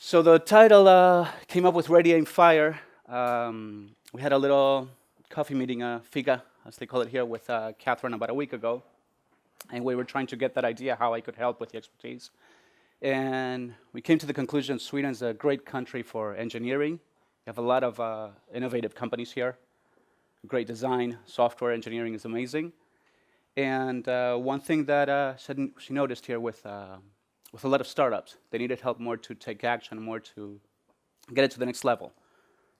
So the title came up with Ready Aim Fire. We had a little coffee meeting, figa, as they call it here, with Catherine about a week ago. And we were trying to get that idea how I could help with the expertise. And we came to the conclusion Sweden's a great country for engineering. We have a lot of innovative companies here. Great design, software engineering is amazing. And one thing that she noticed here with a lot of startups, they needed help more to take action, more to get it to the next level.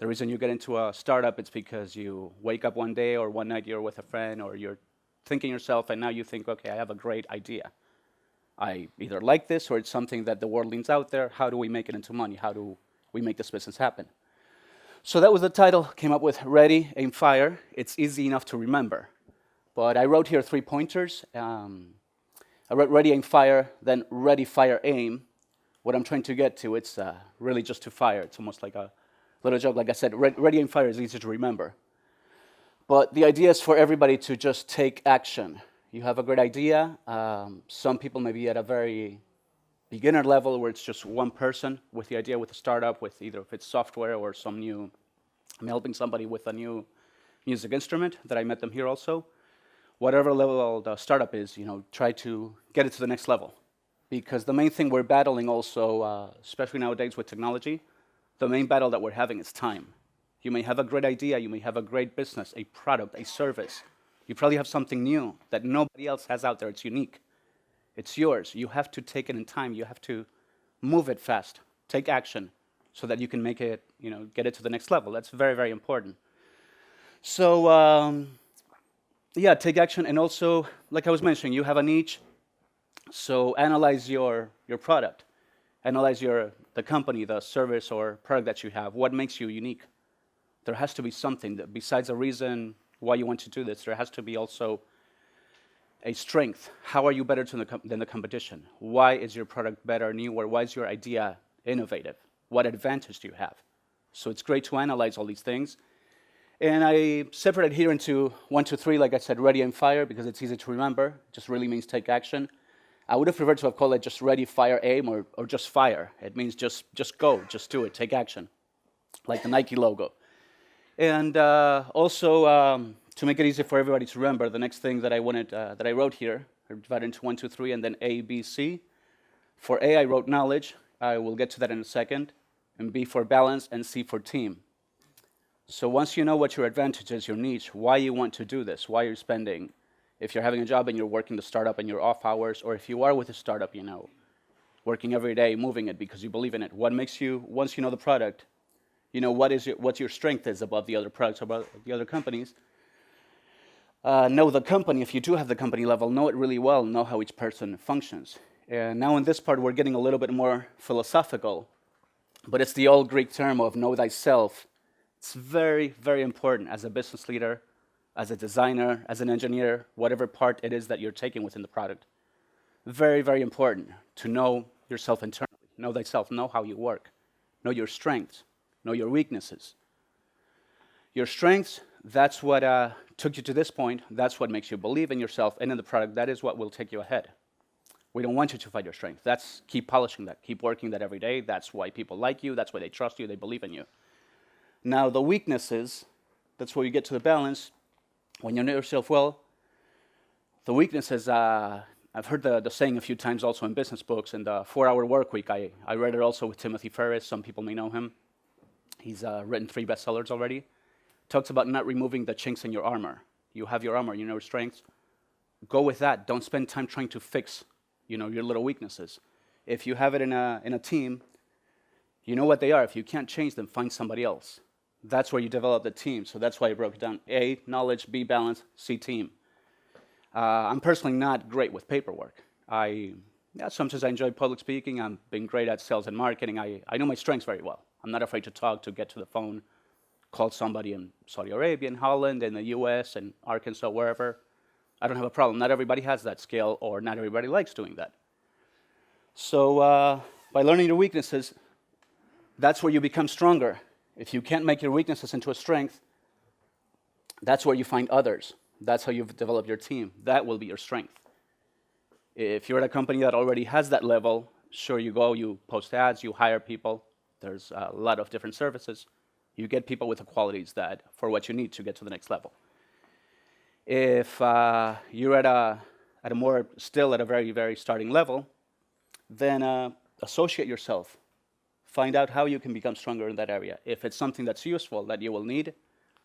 The reason you get into a startup is because you wake up one day or one night you're with a friend or you're thinking yourself and now you think, okay, I have a great idea. I either like this or it's something that the world leans out there. How do we make it into money? How do we make this business happen? So that was the title, came up with Ready, Aim, Fire. It's easy enough to remember. But I wrote here 3 pointers. I wrote Ready, Aim, Fire, then Ready, Fire, Aim. What I'm trying to get to, it's really just to fire. It's almost like a little joke. Like I said, Ready, Aim, Fire is easy to remember. But the idea is for everybody to just take action. You have a great idea. Some people may be at a very beginner level where it's just one person with the idea with a startup, with either if it's software or some new, I'm helping somebody with a new music instrument that I met them here also. Whatever level the startup is, try to get it to the next level. Because the main thing we're battling also, especially nowadays with technology, the main battle that we're having is time. You may have a great idea, you may have a great business, a product, a service. You probably have something new that nobody else has out there. It's unique. It's yours. You have to take it in time. You have to move it fast. Take action so that you can make it, get it to the next level. That's very, very important. So, take action. And also, like I was mentioning, you have a niche. So analyze your product. Analyze the company, the service or product that you have. What makes you unique? There has to be something that besides a reason why you want to do this. There has to be also a strength. How are you better than the competition? Why is your product better, newer? Why is your idea innovative? What advantage do you have? So it's great to analyze all these things. And I separated here into 1, 2, 3, like I said, Ready, Aim, Fire, because it's easy to remember. It just really means take action. I would have preferred to have called it just Ready, Fire, Aim, or just Fire. It means just go, just do it, take action, like the Nike logo. And also, to make it easy for everybody to remember, the next thing that I wanted, that I wrote here, I divided into 1, 2, 3, and then A, B, C. For A, I wrote knowledge. I will get to that in a second. And B for balance, and C for team. So once you know what your advantage is, your niche, why you want to do this, why you're spending, if you're having a job and you're working the startup and you're off hours, or if you are with a startup, working every day, moving it because you believe in it, what makes you, once you know the product, what your strength is above the other products, above the other companies. Know the company, if you do have the company level, know it really well, know how each person functions. And now in this part, we're getting a little bit more philosophical, but it's the old Greek term of know thyself. It's very, very important as a business leader, as a designer, as an engineer, whatever part it is that you're taking within the product. Very, very important to know yourself internally, know thyself, know how you work, know your strengths, know your weaknesses. Your strengths, that's what took you to this point. That's what makes you believe in yourself and in the product. That is what will take you ahead. We don't want you to fight your strength. That's keep polishing that, keep working that every day. That's why people like you. That's why they trust you. They believe in you. Now, the weaknesses, that's where you get to the balance. When you know yourself well, the weaknesses, I've heard the saying a few times also in business books. In the 4-Hour Work Week, I read it also with Timothy Ferriss. Some people may know him. He's written 3 bestsellers already. Talks about not removing the chinks in your armor. You have your armor, you know your strengths. Go with that. Don't spend time trying to fix, your little weaknesses. If you have it in a team, you know what they are. If you can't change them, find somebody else. That's where you develop the team. So that's why I broke it down. A, knowledge, B, balance, C, team. I'm personally not great with paperwork. Sometimes I enjoy public speaking. I'm being great at sales and marketing. I know my strengths very well. I'm not afraid to talk, to get to the phone, call somebody in Saudi Arabia, in Holland, in the US, in Arkansas, wherever. I don't have a problem. Not everybody has that skill, or not everybody likes doing that. So by learning your weaknesses, that's where you become stronger. If you can't make your weaknesses into a strength, that's where you find others. That's how you've developed your team. That will be your strength. If you're at a company that already has that level, sure, you go, you post ads, you hire people, There's a lot of different services. You get people with the qualities that for what you need to get to the next level. If you're at a more still at a very, very starting level, then associate yourself. Find out how you can become stronger in that area. If it's something that's useful that you will need,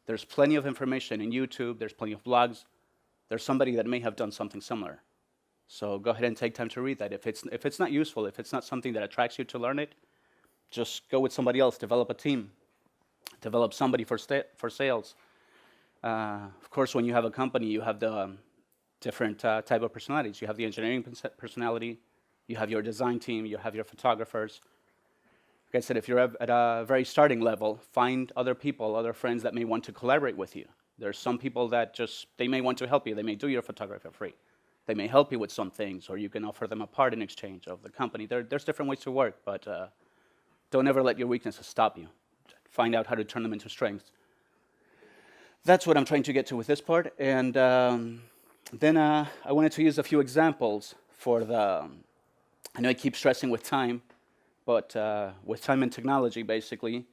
there's plenty of information in YouTube, there's plenty of blogs. There's somebody that may have done something similar. So go ahead and take time to read that. If it's not useful, if it's not something that attracts you to learn it, just go with somebody else, develop a team, develop somebody for sales. Of course, when you have a company, you have the different type of personalities. You have the engineering personality, you have your design team, you have your photographers. Like I said, if you're at a very starting level, find other people, other friends that may want to collaborate with you. There's some people that they may want to help you. They may do your photography for free. They may help you with some things, or you can offer them a part in exchange of the company. There's different ways to work, but don't ever let your weaknesses stop you. Find out how to turn them into strengths. That's what I'm trying to get to with this part. And then I wanted to use a few examples for I know I keep stressing with time, but with time and technology, basically,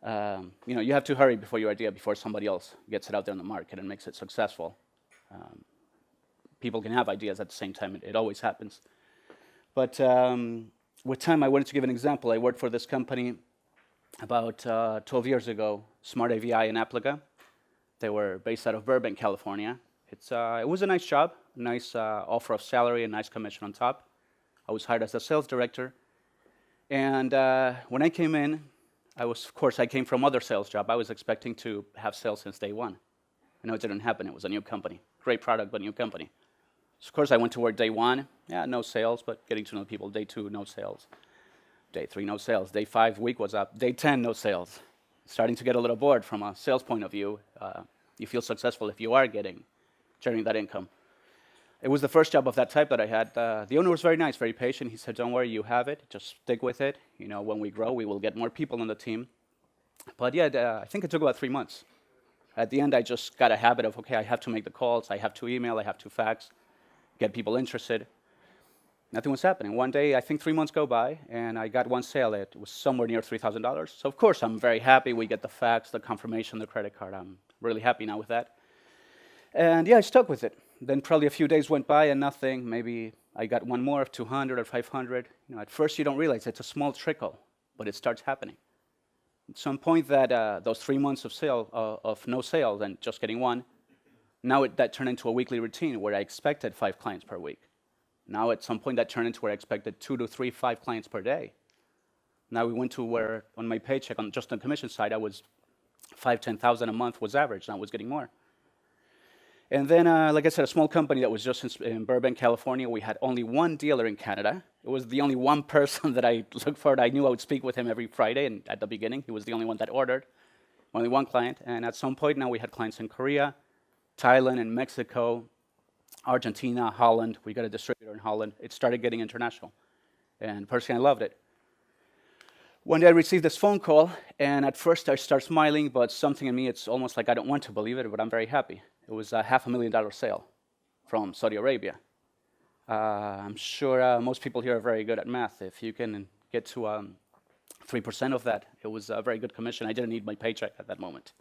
you have to hurry before somebody else gets it out there in the market and makes it successful. People can have ideas at the same time. It always happens. But with time, I wanted to give an example. I worked for this company about 12 years ago, Smart AVI in Applica. They were based out of Burbank, California. It was a nice job, a nice offer of salary, a nice commission on top. I was hired as a sales director. And when I came in, of course, I came from other sales job. I was expecting to have sales since day one. I know it didn't happen. It was a new company. Great product, but new company. So of course, I went to work day one. Yeah, no sales, but getting to know people. Day two, no sales. Day three, no sales. Day 5, week was up. Day 10, no sales. Starting to get a little bored from a sales point of view. You feel successful if you are generating that income. It was the first job of that type that I had. The owner was very nice, very patient. He said, don't worry, you have it. Just stick with it. When we grow, we will get more people on the team. But yeah, I think it took about 3 months. At the end, I just got a habit of, okay, I have to make the calls. I have to email. I have to fax, get people interested. Nothing was happening. One day, I think 3 months go by, and I got one sale. It was somewhere near $3,000. So of course, I'm very happy. We get the fax, the confirmation, the credit card. I'm really happy now with that. And yeah, I stuck with it. Then probably a few days went by and nothing. Maybe I got one more of 200 or 500. At first you don't realize it's a small trickle, but it starts happening. At some point that those 3 months of no sales and just getting one, now that turned into a weekly routine where I expected 5 clients per week. Now at some point that turned into where I expected 2 to 3, 5 clients per day. Now we went to where on my paycheck, just on the commission side, I was 5,000, 10,000 a month was average, and I was getting more. And then, like I said, a small company that was just in Burbank, California. We had only one dealer in Canada. It was the only one person that I looked for. I knew I would speak with him every Friday, and at the beginning, he was the only one that ordered. Only one client. And at some point now, we had clients in Korea, Thailand, and Mexico, Argentina, Holland. We got a distributor in Holland. It started getting international. And personally, I loved it. One day I received this phone call, and at first I start smiling, but something in me, it's almost like I don't want to believe it, but I'm very happy. It was a $500,000 sale from Saudi Arabia. I'm sure most people here are very good at math. If you can get to 3% of that, it was a very good commission. I didn't need my paycheck at that moment.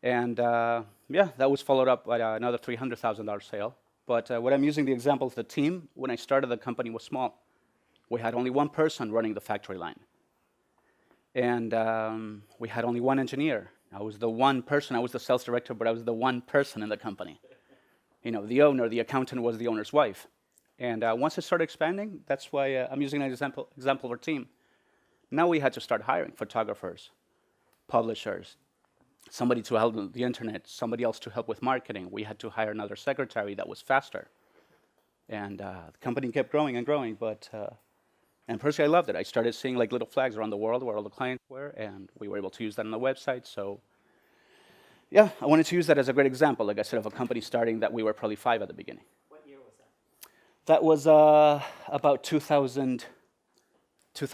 And yeah, that was followed up by another $300,000 sale. But what I'm using the example of the team, when I started, the company was small. We had only one person running the factory line. And we had only one engineer. I was the one person. I was the sales director, but I was the one person in the company. The owner, the accountant was the owner's wife. And once it started expanding, that's why I'm using an example of our team. Now we had to start hiring photographers, publishers, somebody to help with the internet, somebody else to help with marketing. We had to hire another secretary that was faster. And the company kept growing and growing, and personally, I loved it. I started seeing like little flags around the world where all the clients were, and we were able to use that on the website. So yeah, I wanted to use that as a great example, like I said, of a company starting that we were probably 5 at the beginning. What year was that? That was about 2002 to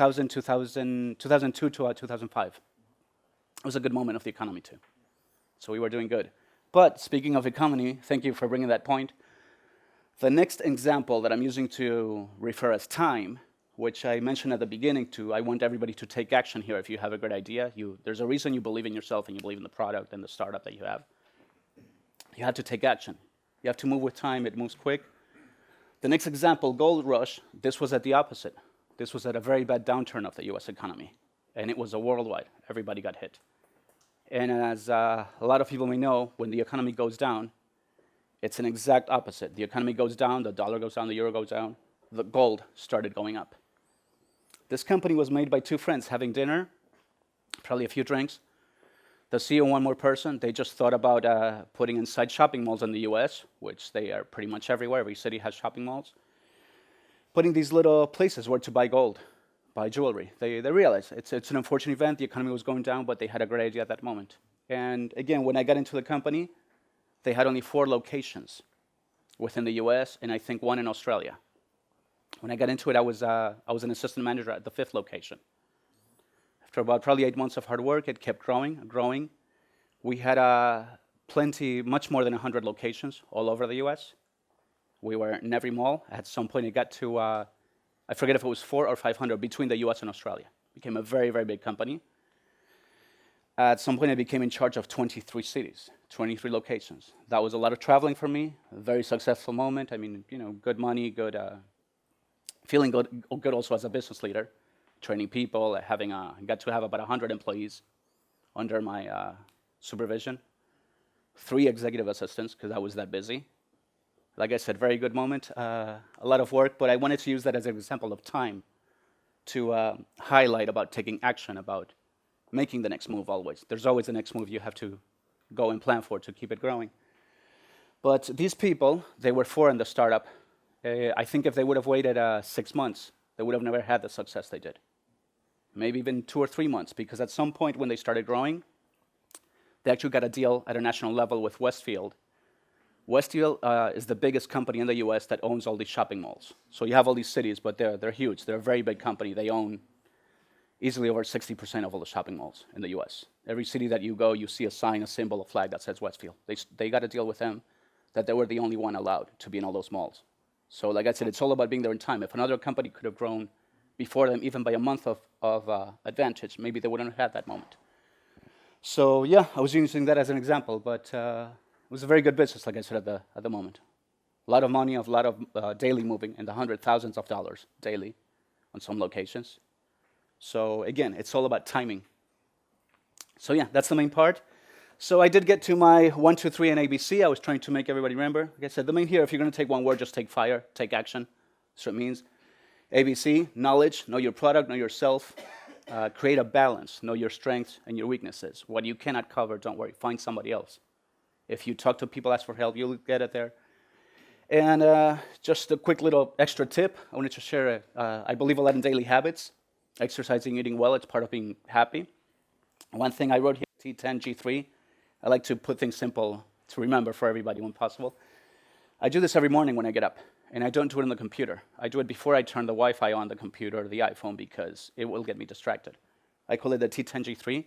2005. It was a good moment of the economy too. So we were doing good. But speaking of economy, thank you for bringing that point. The next example that I'm using to refer as time which I mentioned at the beginning I want everybody to take action here. If you have a great idea, there's a reason you believe in yourself and you believe in the product and the startup that you have. You have to take action. You have to move with time. It moves quick. The next example, gold rush, this was at the opposite. This was at a very bad downturn of the US economy, and it was a worldwide. Everybody got hit. And as a lot of people may know, when the economy goes down, it's an exact opposite. The economy goes down, the dollar goes down, the euro goes down, the gold started going up. This company was made by two friends having dinner, probably a few drinks. The CEO and one more person, they just thought about putting inside shopping malls in the US, which they are pretty much everywhere. Every city has shopping malls. Putting these little places where to buy gold, buy jewelry. They realized it's an unfortunate event. The economy was going down, but they had a great idea at that moment. And again, when I got into the company, they had only 4 locations within the US, and I think 1 in Australia. When I got into it, I was an assistant manager at the 5th location. After about probably 8 months of hard work, it kept growing. We had much more than 100 locations all over the US. We were in every mall. At some point, it got to, I forget if it was 400 or 500 between the US and Australia. It became a very, very big company. At some point, I became in charge of 23 cities, 23 locations. That was a lot of traveling for me, a very successful moment. I mean, good money, good, feeling good also as a business leader, training people, got to have about 100 employees under my supervision, 3 executive assistants, because I was that busy. Like I said, very good moment, a lot of work, but I wanted to use that as an example of time to highlight about taking action, about making the next move always. There's always the next move you have to go and plan for to keep it growing. But these people, they were 4 in the startup. I think if they would have waited 6 months, they would have never had the success they did. Maybe even 2 or 3 months, because at some point when they started growing, they actually got a deal at a national level with Westfield. Westfield is the biggest company in the US that owns all these shopping malls. So you have all these cities, but they're huge. They're a very big company. They own easily over 60% of all the shopping malls in the US. Every city that you go, you see a sign, a symbol, a flag that says Westfield. They got a deal with them that they were the only one allowed to be in all those malls. So like I said, it's all about being there in time. If another company could have grown before them, even by a month of advantage, maybe they wouldn't have had that moment. So yeah, I was using that as an example, but it was a very good business, like I said, at the moment. A lot of money, a lot of daily moving, in the hundreds of thousands of dollars daily on some locations. So again, it's all about timing. So yeah, that's the main part. So I did get to my 1, 2, 3 and ABC. I was trying to make everybody remember. Like I said, the main here, if you're going to take one word, just take fire, take action. That's what it means. ABC, knowledge, know your product, know yourself. Create a balance, know your strengths and your weaknesses. What you cannot cover, don't worry, find somebody else. If you talk to people, ask for help, you'll get it there. And just a quick little extra tip. I wanted to share, I believe a lot in daily habits. Exercising, eating well, it's part of being happy. One thing I wrote here, T10, G3, I like to put things simple to remember for everybody when possible. I do this every morning when I get up, and I don't do it on the computer. I do it before I turn the Wi-Fi on the computer or the iPhone because it will get me distracted. I call it the T10, G3. I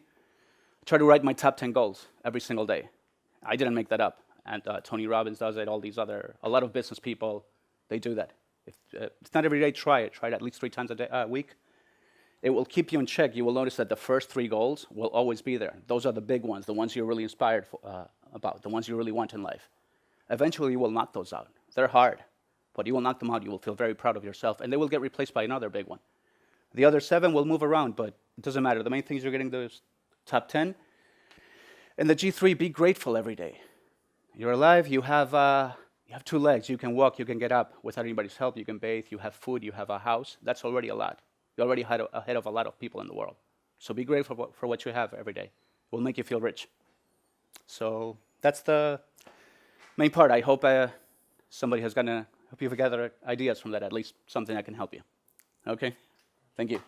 try to write my top 10 goals every single day. I didn't make that up, and Tony Robbins does it, a lot of business people, they do that. If it's not every day, try it. Try it at least 3 times a week. It will keep you in check. You will notice that the first 3 goals will always be there. Those are the big ones, the ones you're really inspired about, the ones you really want in life. Eventually, you will knock those out. They're hard, but you will knock them out. You will feel very proud of yourself, and they will get replaced by another big one. The other 7 will move around, but it doesn't matter. The main thing is you're getting those top 10. And the G3, be grateful every day. You're alive. You have 2 legs. You can walk. You can get up without anybody's help. You can bathe. You have food. You have a house. That's already a lot. You're already ahead of a lot of people in the world. So be grateful for what you have every day. It will make you feel rich. So that's the main part. I hope somebody has help you gather ideas from that, at least something that can help you. Okay? Thank you.